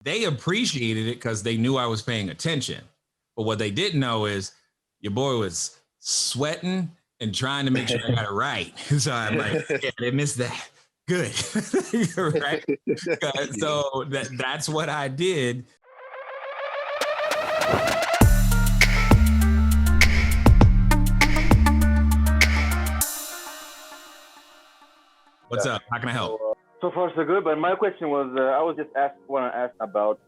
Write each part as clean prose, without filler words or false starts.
They appreciated it because they knew I was paying attention. But what they didn't know is your boy was sweating and trying to make sure I got it right. So I'm like, yeah, they missed that. Good. Right? So that's what I did. What's up? How can I help? So far, so good. But my question was, I was just want to ask about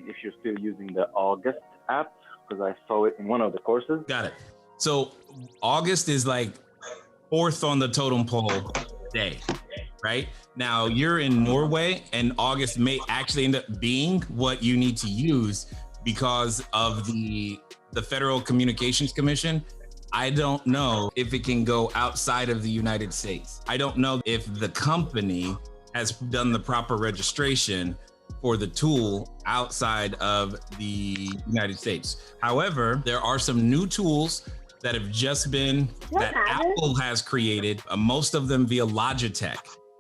if you're still using the August app, because I saw it in one of the courses. Got it. So August is like fourth on the totem pole day, right? Now you're in Norway, and August may actually end up being what you need to use because of the Federal Communications Commission. I don't know if it can go outside of the United States. I don't know if the company has done the proper registration for the tool outside of the United States. However, there are some new tools that have just been, that Apple has created, most of them via Logitech.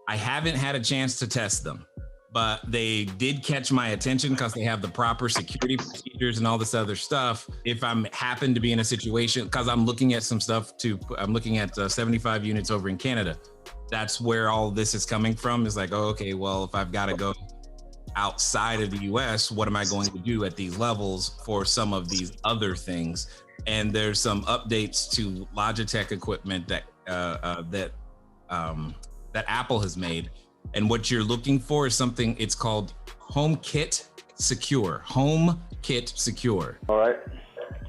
I haven't had a chance to test them, but they did catch my attention because they have the proper security procedures and all this other stuff. If I'm happen to be in a situation, because I'm looking at some stuff too, I'm looking at 75 units over in Canada. That's where all this is coming from. Is like, oh, okay, well, if I've got to go outside of the US, what am I going to do at these levels for some of these other things? And there's some updates to Logitech equipment that that Apple has made. And what you're looking for is something, it's called HomeKit Secure. HomeKit Secure. All right,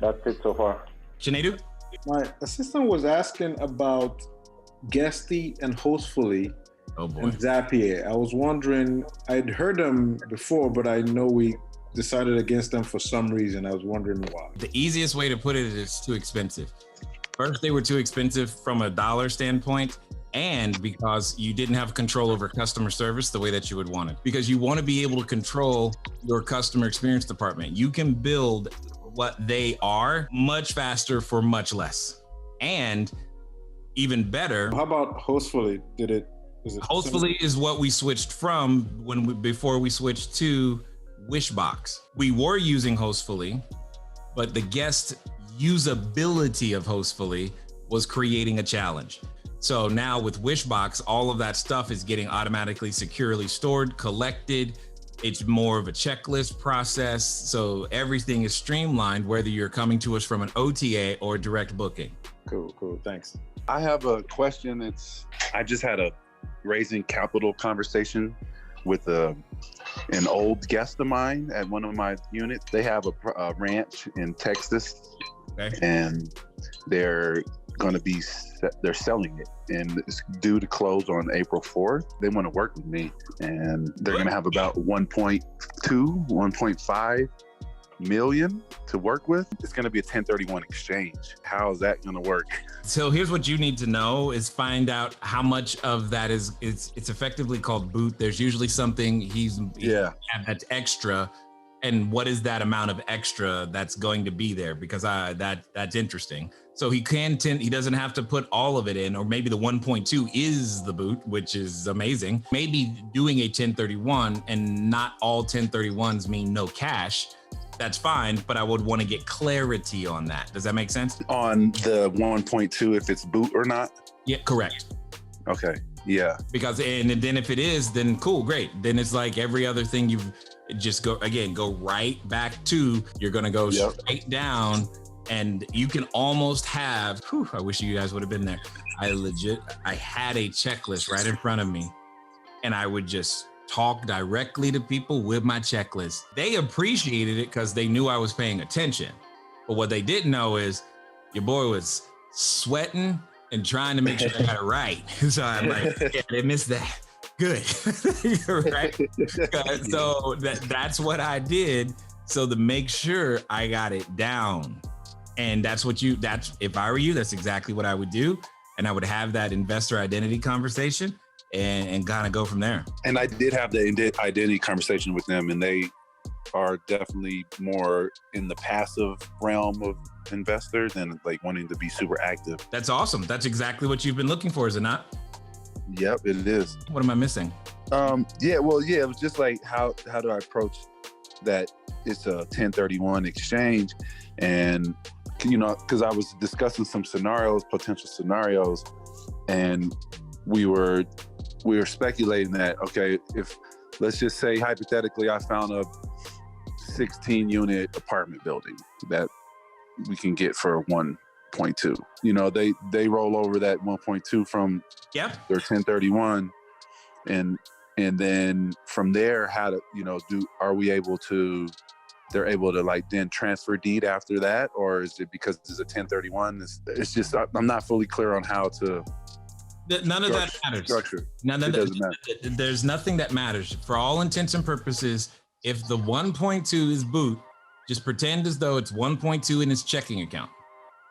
that's it so far. Sinead? My assistant was asking about Guesty and Hostfully and Zapier. I was wondering, I'd heard them before, but I know we decided against them for some reason. I was wondering why. The easiest way to put it is it's too expensive. First, they were too expensive from a dollar standpoint, and because you didn't have control over customer service the way that you would want it. Because you want to be able to control your customer experience department. You can build what they are much faster for much less. And even better. How about Hostfully? Hostfully is what we switched from before we switched to Wishbox. We were using Hostfully, but the guest usability of Hostfully was creating a challenge. So now with Wishbox, all of that stuff is getting automatically securely stored, collected. It's more of a checklist process. So everything is streamlined, whether you're coming to us from an OTA or direct booking. Cool, thanks. I have a question. I just had a raising capital conversation with an old guest of mine at one of my units. They have a ranch in Texas, okay, and they're selling it, and it's due to close on April 4th. They want to work with me, and they're going to have about 1.5 million to work with. It's going to be a 1031 exchange. How is that going to work? So here's what you need to know is find out how much of that is it's effectively called boot. There's usually something that's extra, and what is that amount of extra that's going to be there, because that's interesting. So he doesn't have to put all of it in, or maybe the 1.2 is the boot, which is amazing. Maybe doing a 1031, and not all 1031s mean no cash. That's fine, but I would want to get clarity on that. Does that make sense? On the 1.2, if it's boot or not? Yeah, correct. Okay, yeah. Because, and then if it is, then cool, great. Then it's like every other thing you've just go right back to, you're going to go straight down, and you can almost have, I wish you guys would have been there. I had a checklist right in front of me, and I would just talk directly to people with my checklist. They appreciated it because they knew I was paying attention. But what they didn't know is your boy was sweating and trying to make sure I got it right. So I'm like, yeah, they missed that. Good. Right? So that's what I did. So to make sure I got it down. And if I were you, that's exactly what I would do. And I would have that investor identity conversation and kind of go from there. And I did have the identity conversation with them, and they are definitely more in the passive realm of investors and like wanting to be super active. That's awesome. That's exactly what you've been looking for, is it not? Yep, it is. What am I missing? It was just like, how do I approach that it's a 1031 exchange, and because I was discussing some potential scenarios, and we were speculating that, okay, if let's just say hypothetically I found a 16 unit apartment building that we can get for 1.2. They roll over that 1.2 from their 1031, and then from there, they're able to like then transfer deed after that, or is it because it's a 1031? It's just I'm not fully clear on how to. None of that matters. Structure. Doesn't matter. There's nothing that matters. For all intents and purposes, if the 1.2 is boot, just pretend as though it's 1.2 in his checking account.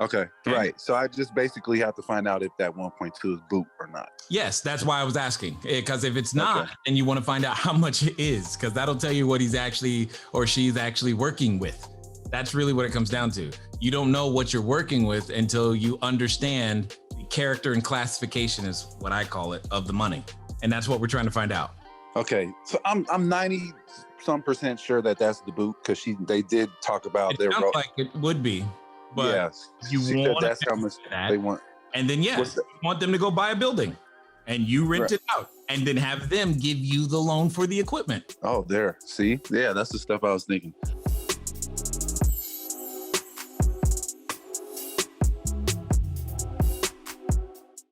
Okay, right. So I just basically have to find out if that 1.2 is boot or not. Yes, that's why I was asking. Because if it's not, then you want to find out how much it is, because that'll tell you what he's actually or she's actually working with. That's really what it comes down to. You don't know what you're working with until you understand the character and classification, is what I call it, of the money. And that's what we're trying to find out. Okay, so I'm 90% sure that that's the boot, because they did talk about it sounds like it would be. But yes, you want that's how much they want. And then you want them to go buy a building and you rent it out and then have them give you the loan for the equipment. Oh, there. See? Yeah, that's the stuff I was thinking.